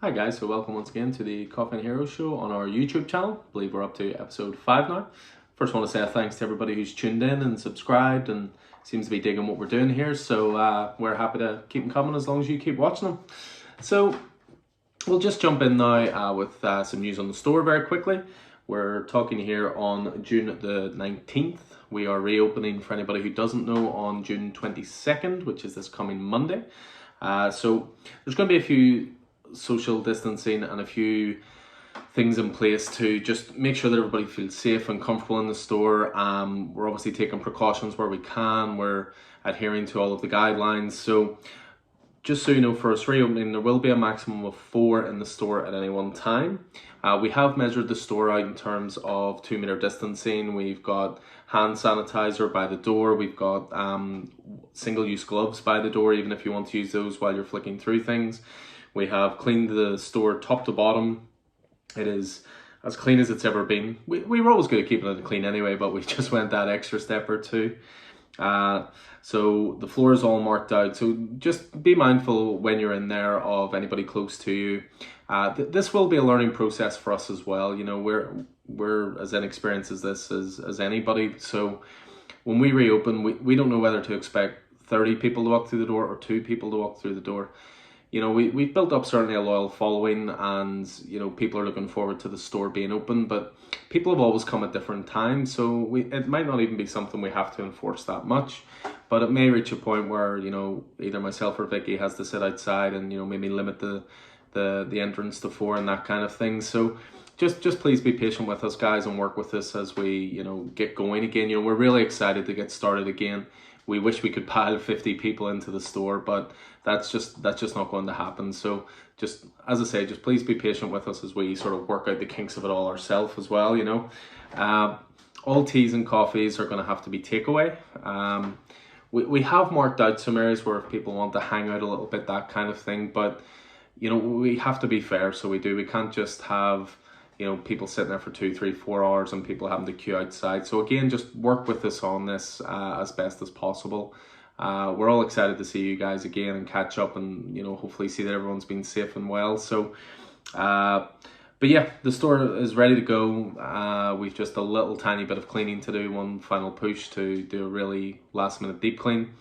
Hi guys, so welcome once again to the Coffee and Hero Show on our YouTube channel. I believe we're up to episode 5 now. First, want to say a thanks to everybody who's tuned in and subscribed and seems to be digging what we're doing here. So we're happy to keep them coming as long as you keep watching them. So we'll just jump in now with some news on the store very quickly. We're talking here on June the 19th. We are reopening, for anybody who doesn't know, on June 22nd, which is this coming Monday. So there's going to be a few social distancing and a few things in place to just make sure that everybody feels safe and comfortable in the store. We're obviously taking precautions where we can. We're adhering to all of the guidelines. So just so you know, for us reopening, there will be a maximum of 4 in the store at any one time. We have measured the store out in terms of 2-meter distancing. We've got hand sanitizer by the door. We've got single-use gloves by the door, even if you want to use those while you're flicking through things. We have cleaned the store top to bottom. It is as clean as it's ever been. We were always good at keeping it clean anyway, but we just went that extra step or two. So the floor is all marked out. So just be mindful when you're in there of anybody close to you. This will be a learning process for us as well. You know, we're as inexperienced as this as anybody. So when we reopen, we don't know whether to expect 30 people to walk through the door or 2 people to walk through the door. You know, we've built up certainly a loyal following, and you know, people are looking forward to the store being open, but people have always come at different times, so it might not even be something we have to enforce that much, but it may reach a point where, you know, either myself or Vicky has to sit outside and, you know, maybe limit the entrance to 4 and that kind of thing. So just please be patient with us, guys, and work with us as we, you know, get going again. You know, we're really excited to get started again. We wish we could pile 50 people into the store, but that's just not going to happen. So just, as I say, just please be patient with us as we sort of work out the kinks of it all ourselves as well, you know. All teas and coffees are going to have to be takeaway. We have marked out some areas where if people want to hang out a little bit, that kind of thing, but you know, we have to be fair, so we can't just have, you know, people sitting there for 2, 3, 4 hours and people having to queue outside. So again, just work with us on this as best as possible. We're all excited to see you guys again and catch up, and you know, hopefully see that everyone's been safe and well. So but yeah, the store is ready to go. We've just a little tiny bit of cleaning to do, one final push to do a really last minute deep clean.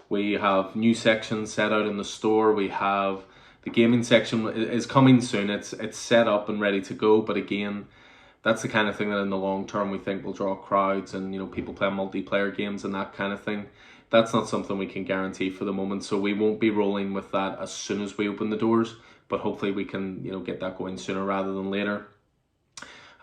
We have new sections set out in the store. We have the gaming section is coming soon. It's set up and ready to go, but again, that's the kind of thing that in the long term we think will draw crowds and, you know, people play multiplayer games and that kind of thing. That's not something we can guarantee for the moment, so we won't be rolling with that as soon as we open the doors, but hopefully we can, you know, get that going sooner rather than later.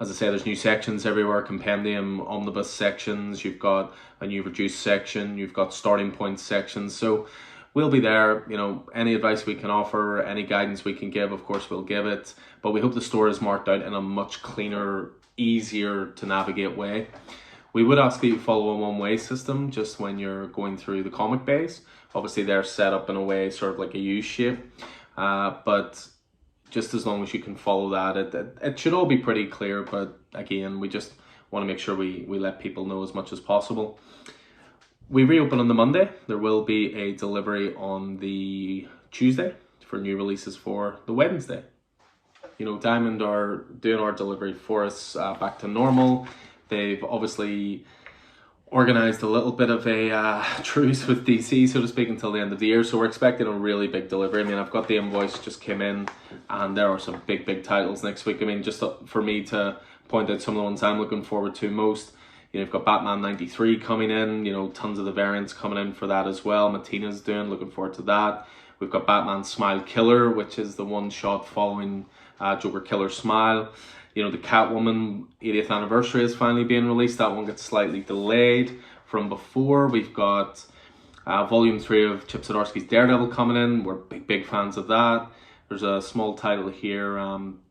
As I say, there's new sections everywhere, compendium, omnibus sections, you've got a new reduced section, you've got starting point sections, so we'll be there. You know, any advice we can offer, any guidance we can give, of course we'll give it, but we hope the store is marked out in a much cleaner, easier to navigate way. We would ask that you follow a one-way system just when you're going through the comic bays. Obviously they're set up in a way sort of like a U shape, but just as long as you can follow that, it should all be pretty clear. But again, we just want to make sure we let people know as much as possible. We reopen on the Monday. There will be a delivery on the Tuesday for new releases for the Wednesday. You know, Diamond are doing our delivery for us back to normal. They've obviously organised a little bit of a truce with DC, so to speak, until the end of the year. So we're expecting a really big delivery. I mean, I've got the invoice just came in, and there are some big titles next week. I mean, just for me to point out some of the ones I'm looking forward to most. You know, you've got Batman 93 coming in, you know, tons of the variants coming in for that as well. Matina's doing, looking forward to that. We've got Batman Smile Killer, which is the one shot following Joker Killer Smile. You know, the Catwoman 80th anniversary is finally being released. That one gets slightly delayed from before. We've got Volume 3 of Chip Zdarsky's Daredevil coming in. We're big fans of that. There's a small title here,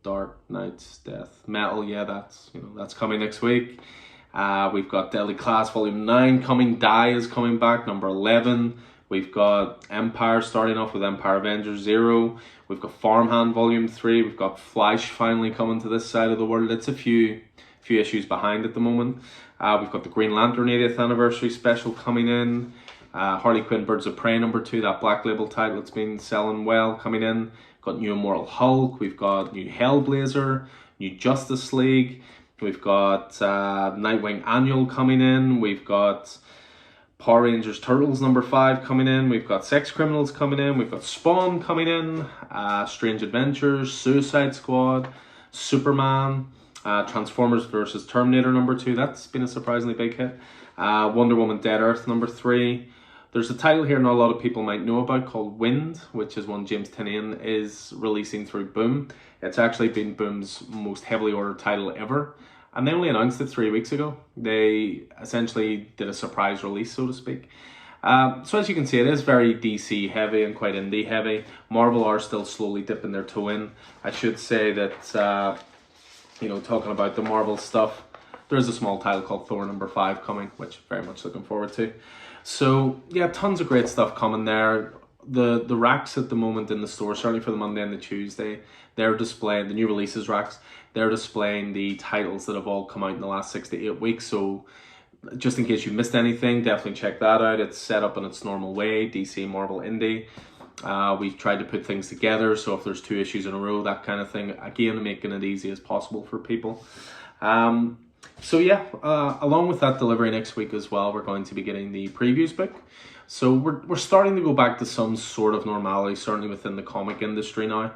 Dark Knight's Death Metal. Yeah, that's coming next week. We've got Deadly Class Volume 9 coming. Die is coming back, number 11. We've got Empire starting off with Empire Avengers 0. We've got Farmhand Volume 3. We've got Flash finally coming to this side of the world. It's a few issues behind at the moment. We've got the Green Lantern 80th Anniversary Special coming in. Harley Quinn Birds of Prey number 2, that Black Label title that's been selling well, coming in. got new Immortal Hulk, we've got new Hellblazer, new Justice League, we've got Nightwing Annual coming in, we've got Power Rangers Turtles #5 coming in, we've got Sex Criminals coming in, we've got Spawn coming in, Strange Adventures, Suicide Squad, Superman, Transformers vs. Terminator #2, that's been a surprisingly big hit, Wonder Woman Dead Earth #3. There's a title here not a lot of people might know about called Wind, which is one James Tynion is releasing through Boom. It's actually been Boom's most heavily ordered title ever. And they only announced it 3 weeks ago. They essentially did a surprise release, so to speak. So as you can see, it is very DC heavy and quite indie heavy. Marvel are still slowly dipping their toe in. I should say that, talking about the Marvel stuff, there is a small title called Thor #5 coming, which very much looking forward to. So yeah, tons of great stuff coming there. The racks at the moment in the store, certainly for the Monday and the Tuesday, they're displaying the new releases racks. They're displaying the titles that have all come out in the last 6 to 8 weeks. So just in case you missed anything, definitely check that out. It's set up in its normal way, DC, Marvel, Indie. We've tried to put things together, so if there's 2 issues in a row, that kind of thing, again, making it easy as possible for people. So yeah, along with that delivery next week as well, we're going to be getting the previews book. So we're starting to go back to some sort of normality, certainly within the comic industry now.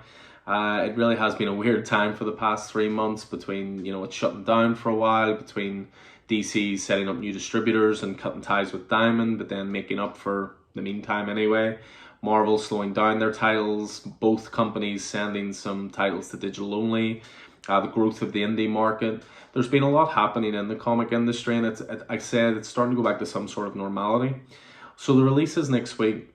It really has been a weird time for the past 3 months between, it's shutting down for a while, between DC setting up new distributors and cutting ties with Diamond, but then making up for the meantime anyway. Marvel slowing down their titles, both companies sending some titles to digital only, the growth of the indie market. There's been a lot happening in the comic industry, and I said it's starting to go back to some sort of normality. So the releases next week,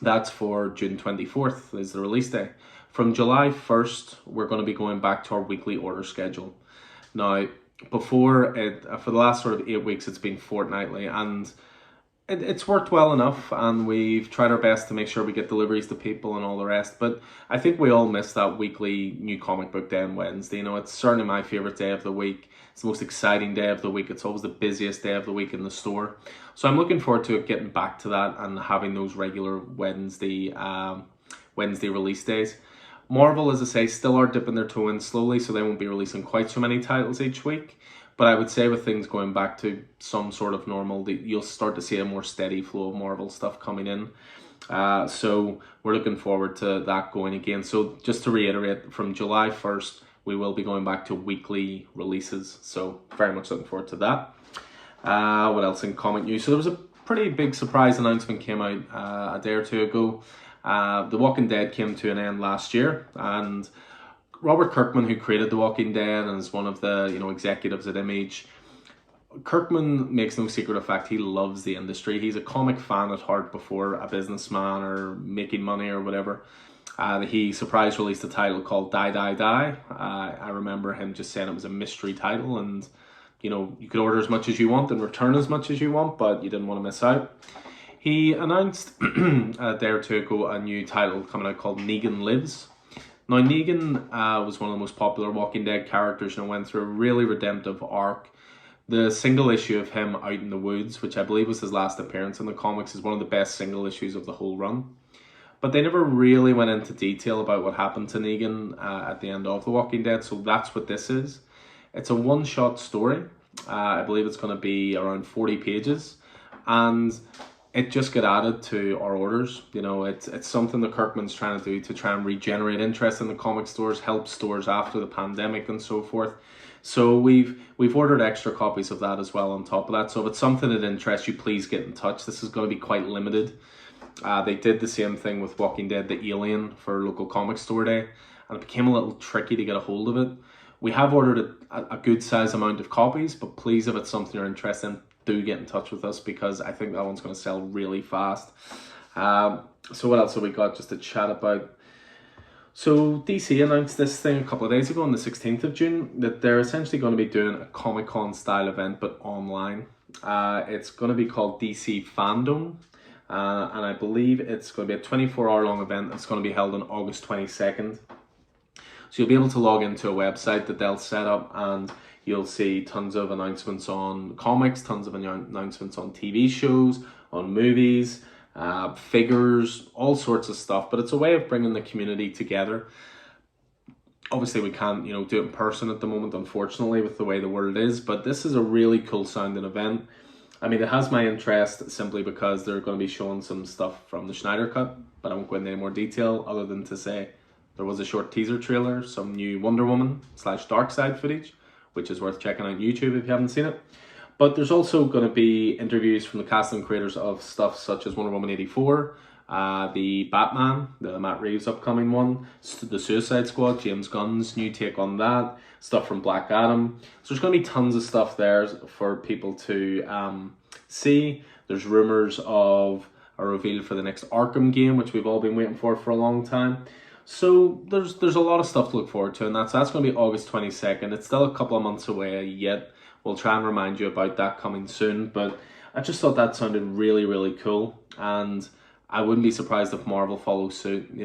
that's for June 24th is the release day. From July 1st, we're going to be going back to our weekly order schedule. Now, for the last sort of 8 weeks, it's been fortnightly, and it's worked well enough, and we've tried our best to make sure we get deliveries to people and all the rest, but I think we all miss that weekly new comic book day on Wednesday. It's certainly my favorite day of the week. It's the most exciting day of the week. It's always the busiest day of the week in the store. So I'm looking forward to getting back to that and having those regular Wednesday release days. Marvel, as I say, still are dipping their toe in slowly, so they won't be releasing quite so many titles each week. But I would say with things going back to some sort of normal, you'll start to see a more steady flow of Marvel stuff coming in. So we're looking forward to that going again. So just to reiterate, from July 1st, we will be going back to weekly releases. So very much looking forward to that. What else in comic news? So there was a pretty big surprise announcement came out a day or two ago. The Walking Dead came to an end last year, and Robert Kirkman, who created The Walking Dead and is one of the executives at Image, Kirkman makes no secret of the fact he loves the industry. He's a comic fan at heart before a businessman or making money or whatever. He surprise released a title called Die Die Die. I remember him just saying it was a mystery title, and you could order as much as you want and return as much as you want, but you didn't want to miss out. He announced a day or two ago a new title coming out called Negan Lives. Now, Negan was one of the most popular Walking Dead characters and went through a really redemptive arc. The single issue of him out in the woods, which I believe was his last appearance in the comics, is one of the best single issues of the whole run. But they never really went into detail about what happened to Negan at the end of The Walking Dead, so that's what this is. It's a one-shot story. I believe it's going to be around 40 pages. And it just got added to our orders. It's something that Kirkman's trying to do to try and regenerate interest in the comic stores, help stores after the pandemic and so forth. So we've ordered extra copies of that as well on top of that. So if it's something that interests you, please get in touch. This is going to be quite limited. They did the same thing with Walking Dead, the Alien, for local comic store day, and it became a little tricky to get a hold of it. We have ordered a good size amount of copies, but please, if it's something you're interested in, do get in touch with us, because I think that one's going to sell really fast. So what else have we got just to chat about? So DC announced this thing a couple of days ago on the 16th of June that they're essentially going to be doing a Comic-Con style event but online. It's going to be called DC Fandom, and I believe it's going to be a 24-hour long event that's going to be held on August 22nd. So you'll be able to log into a website that they'll set up, and you'll see tons of announcements on comics, tons of announcements on TV shows, on movies, figures, all sorts of stuff. But it's a way of bringing the community together. Obviously, we can't, do it in person at the moment, unfortunately, with the way the world is. But this is a really cool sounding event. I mean, it has my interest simply because they're going to be showing some stuff from the Schneider Cut, but I won't go into any more detail other than to say there was a short teaser trailer, some new Wonder Woman / Darkseid footage, which is worth checking out on YouTube if you haven't seen it. But there's also going to be interviews from the cast and creators of stuff such as Wonder Woman 84, the Batman, the Matt Reeves upcoming one, the Suicide Squad, James Gunn's new take on that, stuff from Black Adam. So there's going to be tons of stuff there for people to see. There's rumours of a reveal for the next Arkham game, which we've all been waiting for a long time. So there's a lot of stuff to look forward to, and that's going to be August 22nd. It's still a couple of months away yet. We'll try and remind you about that coming soon, but I just thought that sounded really, really cool, and I wouldn't be surprised if Marvel follows suit.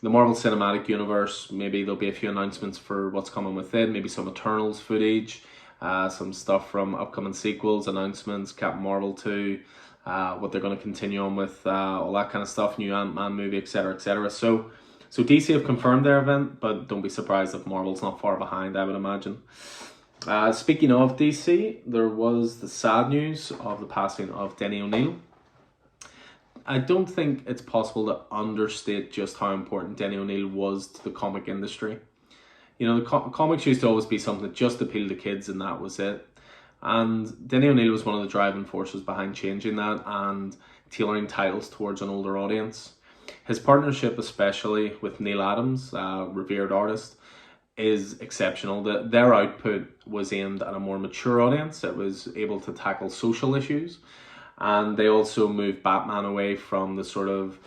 The Marvel Cinematic Universe, maybe there'll be a few announcements for what's coming with it, maybe some Eternals footage, some stuff from upcoming sequels, announcements, Captain Marvel 2, what they're going to continue on with, all that kind of stuff, new Ant-Man movie, etc., etc. So DC have confirmed their event, but don't be surprised if Marvel's not far behind, I would imagine. Speaking of DC, there was the sad news of the passing of Denny ONeil. I don't think it's possible to understate just how important Denny ONeil was to the comic industry. The comics used to always be something that just appealed to kids and that was it. And Denny ONeil was one of the driving forces behind changing that and tailoring titles towards an older audience. His partnership, especially with Neil Adams, a revered artist, is exceptional. Their output was aimed at a more mature audience. It was able to tackle social issues. And they also moved Batman away from the sort of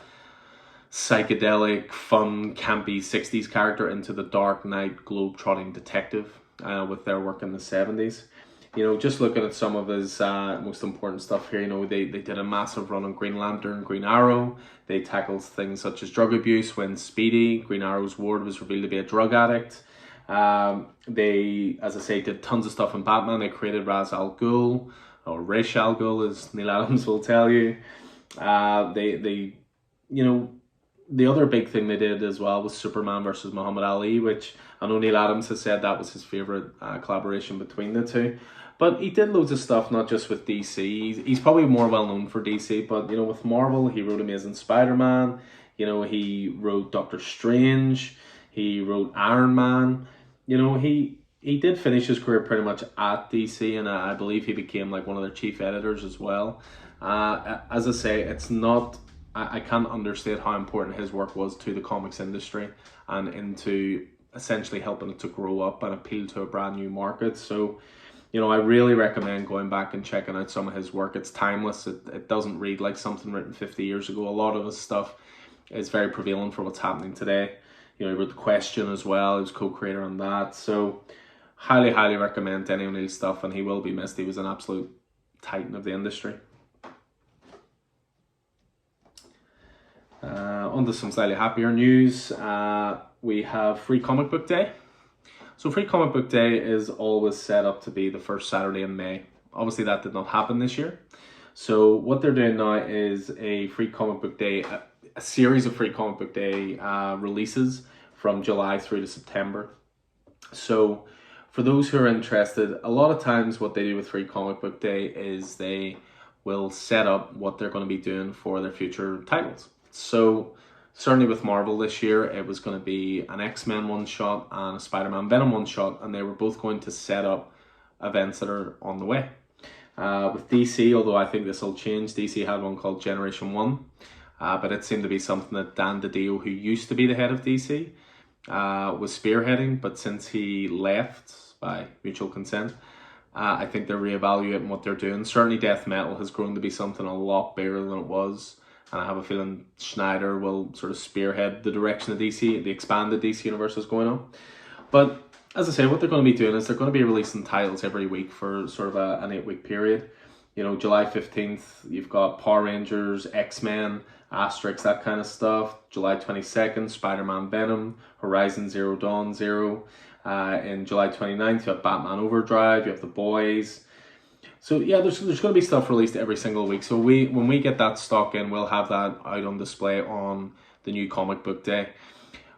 psychedelic, fun, campy 60s character into the Dark Knight globe-trotting detective with their work in the 70s. Just looking at some of his most important stuff here, they did a massive run on Green Lantern, Green Arrow. They tackled things such as drug abuse when Speedy, Green Arrow's ward, was revealed to be a drug addict. They, as I say, did tons of stuff in Batman. They created Ra's al Ghul, or Ra's al Ghul, as Neil Adams will tell you. The other big thing they did as well was Superman versus Muhammad Ali, which I know Neil Adams has said that was his favourite collaboration between the two. But he did loads of stuff, not just with DC. He's probably more well known for DC, but with Marvel, he wrote Amazing Spider-Man. He wrote Doctor Strange. He wrote Iron Man. He did finish his career pretty much at DC, and I believe he became like one of their chief editors as well. As I say, it's not. I can't understate how important his work was to the comics industry and into essentially helping it to grow up and appeal to a brand new market. So, I really recommend going back and checking out some of his work. It's timeless. It doesn't read like something written 50 years ago. A lot of his stuff is very prevalent for what's happening today. He wrote The Question as well. He was co-creator on that. So, highly, highly recommend Denny ONeil's stuff, and he will be missed. He was an absolute titan of the industry. On to some slightly happier news. We have Free Comic Book Day. So Free Comic Book Day is always set up to be the first Saturday in May. Obviously that did not happen this year. So what they're doing now is a Free Comic Book Day, a series of Free Comic Book Day releases from July through to September. So for those who are interested, a lot of times what they do with Free Comic Book Day is they will set up what they're going to be doing for their future titles. So certainly with Marvel this year, it was going to be an X-Men one-shot and a Spider-Man Venom one-shot, and they were both going to set up events that are on the way. With DC, although I think this will change, DC had one called Generation 1, but it seemed to be something that Dan DiDio, who used to be the head of DC, was spearheading, but since he left by mutual consent, I think they're reevaluating what they're doing. Certainly Death Metal has grown to be something a lot bigger than it was, and I have a feeling Schneider will sort of spearhead the direction of DC, the expanded DC universe is going on. But as I say, what they're going to be doing is they're going to be releasing titles every week for sort of an 8-week period. July 15th, you've got Power Rangers, X-Men, Asterix, that kind of stuff. July 22nd, Spider-Man Venom, Horizon Zero Dawn Zero. In July 29th, you have Batman Overdrive, you have The Boys. So yeah, there's going to be stuff released every single week. So when we get that stock in, we'll have that out on display on the new comic book day.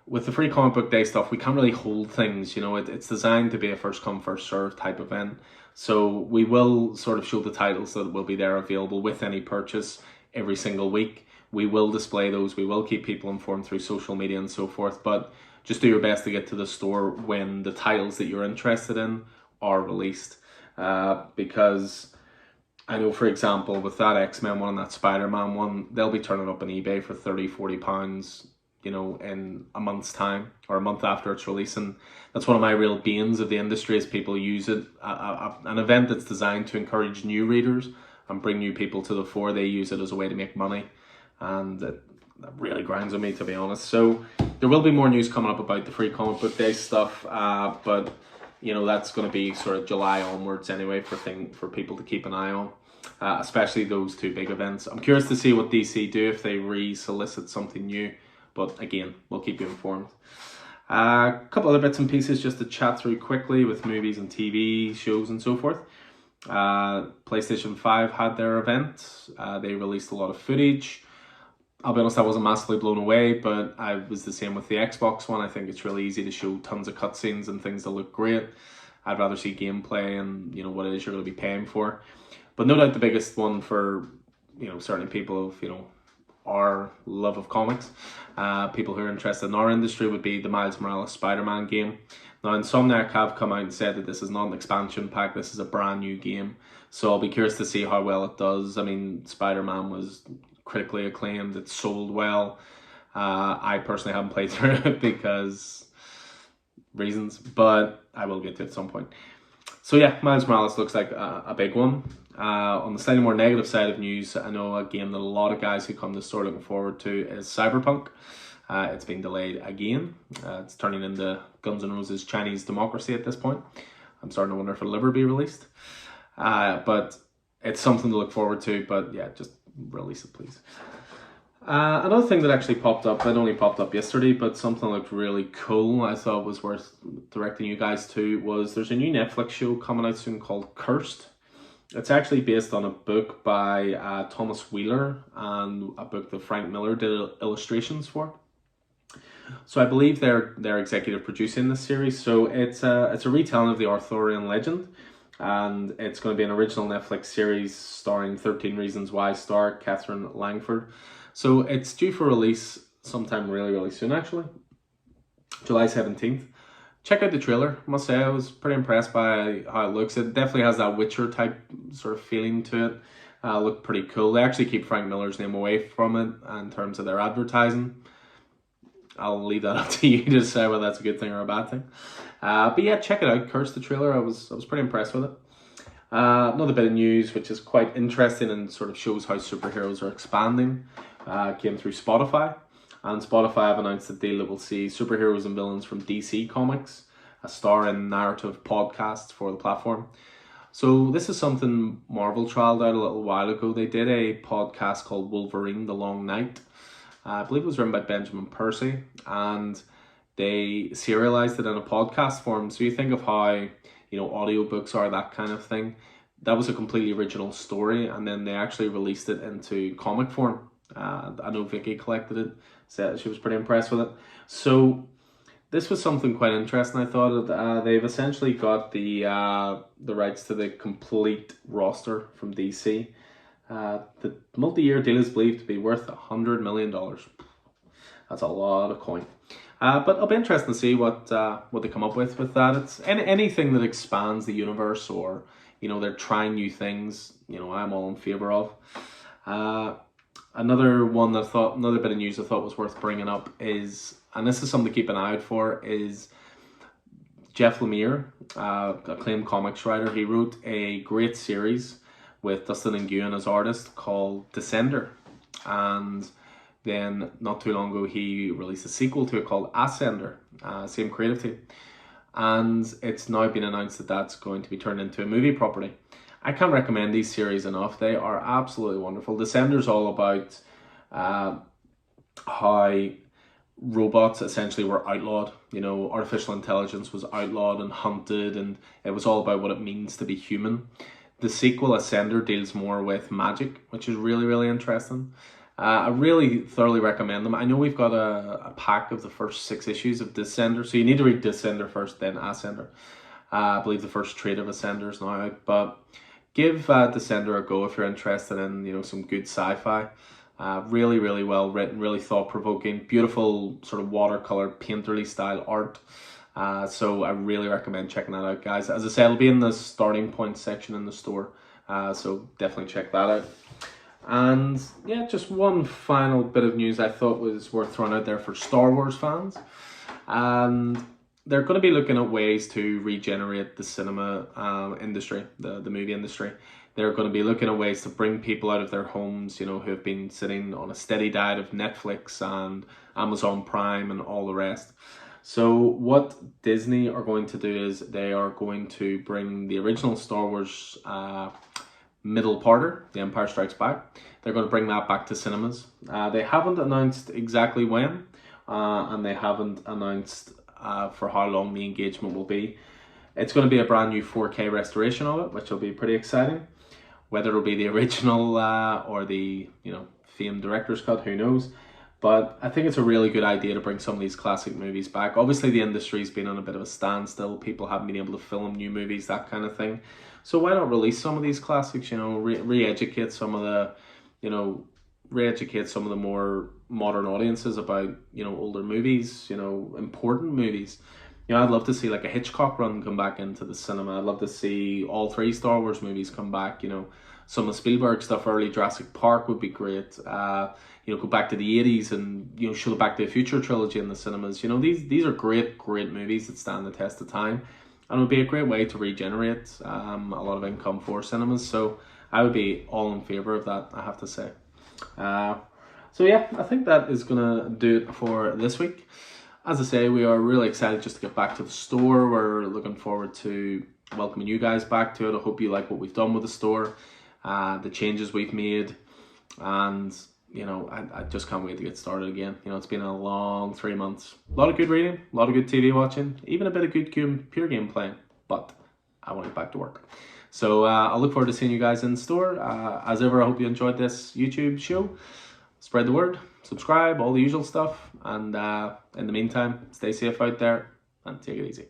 With the free comic book day stuff, we can't really hold things. It's designed to be a first come first served type event. So we will sort of show the titles that will be there available with any purchase every single week. We will display those. We will keep people informed through social media and so forth. But just do your best to get to the store when the titles that you're interested in are released. Because I know, for example, with that X-Men one and that Spider-Man one, they'll be turning up on eBay for £30-40, in a month's time or a month after it's released. And that's one of my real banes of the industry is people use it. An event that's designed to encourage new readers and bring new people to the fore, they use it as a way to make money. And that really grinds on me, to be honest. So there will be more news coming up about the free comic book day stuff, but that's going to be sort of July onwards anyway for people to keep an eye on, especially those two big events. I'm curious to see what DC do if they re-solicit something new, but again, we'll keep you informed. A couple other bits and pieces just to chat through quickly with movies and TV shows and so forth. PlayStation 5 had their event. They released a lot of footage. I'll be honest, I wasn't massively blown away, but I was the same with the Xbox one. I think it's really easy to show tons of cutscenes and things that look great. I'd rather see gameplay and what it is you're going to be paying for. But no doubt the biggest one for certain people of our love of comics, people who are interested in our industry, would be the Miles Morales Spider-Man game. Now, Insomniac have come out and said that this is not an expansion pack, this is a brand new game. So I'll be curious to see how well it does. I mean, Spider-Man was critically acclaimed, it sold well. I personally haven't played through it because reasons, but I will get to it at some point. So yeah, Miles Morales looks like a big one. On the slightly more negative side of news, I know a game that a lot of guys who come to the store looking forward to is Cyberpunk. It's been delayed again. It's turning into Guns N' Roses Chinese Democracy at this point. I'm starting to wonder if it'll ever be released. But it's something to look forward to, but yeah, just release it, please. Another thing that actually popped up, it only popped up yesterday, but something looked really cool I thought was worth directing you guys to, was there's a new Netflix show coming out soon called Cursed. It's actually based on a book by Thomas Wheeler and a book that Frank Miller did illustrations for. So I believe they're executive producing this series. So it's a retelling of the Arthurian legend, and it's going to be an original Netflix series starring 13 Reasons Why star Catherine Langford. So it's due for release sometime really, really soon, actually. July 17th. Check out the trailer. I must say, I was pretty impressed by how it looks. It definitely has that Witcher type sort of feeling to it. Looked pretty cool. They actually keep Frank Miller's name away from it in terms of their advertising. I'll leave that up to you to decide whether that's a good thing or a bad thing. But yeah, check it out. Curse the trailer. I was pretty impressed with it. Another bit of news which is quite interesting and sort of shows how superheroes are expanding came through Spotify. And Spotify have announced a deal that will see superheroes and villains from DC Comics star in narrative podcasts for the platform. So this is something Marvel trialed out a little while ago. They did a podcast called Wolverine: The Long Night. I believe it was written by Benjamin Percy, and they serialized it in a podcast form. So you think of how audiobooks are, that kind of thing. That was a completely original story, and then they actually released it into comic form. I know Vicky collected it, said she was pretty impressed with it. So this was something quite interesting. I thought they've essentially got the rights to the complete roster from DC. The multi-year deal is believed to be worth $100 million. That's a lot of coin. But it'll be interesting to see what they come up with that. It's anything that expands the universe, or they're trying new things. I'm all in favor of. Another bit of news I thought was worth bringing up is, and this is something to keep an eye out for, is Jeff Lemire, acclaimed comics writer. He wrote a great series with Dustin Nguyen as artist called Descender, and then not too long ago he released a sequel to it called Ascender, same creative team, and it's now been announced that that's going to be turned into a movie property. I can't recommend these series enough. They are absolutely wonderful. Descender's all about how robots essentially were outlawed. Artificial intelligence was outlawed and hunted, and it was all about what it means to be human. The sequel, Ascender, deals more with magic, which is really, really interesting. I really thoroughly recommend them. I know we've got a pack of the first 6 issues of Descender, so you need to read Descender first, then Ascender. I believe the first trade of Ascender is now out, but give Descender a go if you're interested in, you know, some good sci-fi. Really, really well written, really thought-provoking, beautiful sort of watercolor painterly style art. So I really recommend checking that out, guys. As I said, it'll be in the starting point section in the store, so definitely check that out. And yeah, just one final bit of news I thought was worth throwing out there for Star Wars fans. And they're going to be looking at ways to regenerate the cinema industry, the movie industry. They're going to be looking at ways to bring people out of their homes, you know, who have been sitting on a steady diet of Netflix and Amazon Prime and all the rest. So what Disney are going to do is they are going to bring the original Star Wars middle parter, The Empire Strikes Back. They're going to bring that back to cinemas. They haven't announced exactly when, and they haven't announced for how long the engagement will be. It's going to be a brand new 4K restoration of it, which will be pretty exciting. Whether it'll be the original or the, you know, famed director's cut, who knows? But I think it's a really good idea to bring some of these classic movies back. Obviously, the industry's been on a bit of a standstill. People haven't been able to film new movies, that kind of thing. So why not release some of these classics? You know, re-educate some of the, you know, re-educate some of the more modern audiences about, you know, older movies. You know, important movies. You know, I'd love to see like a Hitchcock run come back into the cinema. I'd love to see all 3 Star Wars movies come back. You know, some of Spielberg stuff, early Jurassic Park would be great. You know, go back to the 80s and, you know, show the Back to the Future trilogy in the cinemas. You know, these are great movies that stand the test of time. And it would be a great way to regenerate a lot of income for cinemas. So I would be all in favour of that, I have to say. So yeah, I think that is going to do it for this week. As I say, we are really excited just to get back to the store. We're looking forward to welcoming you guys back to it. I hope you like what we've done with the store, the changes we've made, and you know, I just can't wait to get started again. You know, it's been a long 3 months. A lot of good reading, a lot of good TV watching, even a bit of good pure game playing, but I want to get back to work. So I'll look forward to seeing you guys in the store. As ever, I hope you enjoyed this YouTube show. Spread the word, subscribe, all the usual stuff. And in the meantime, stay safe out there and take it easy.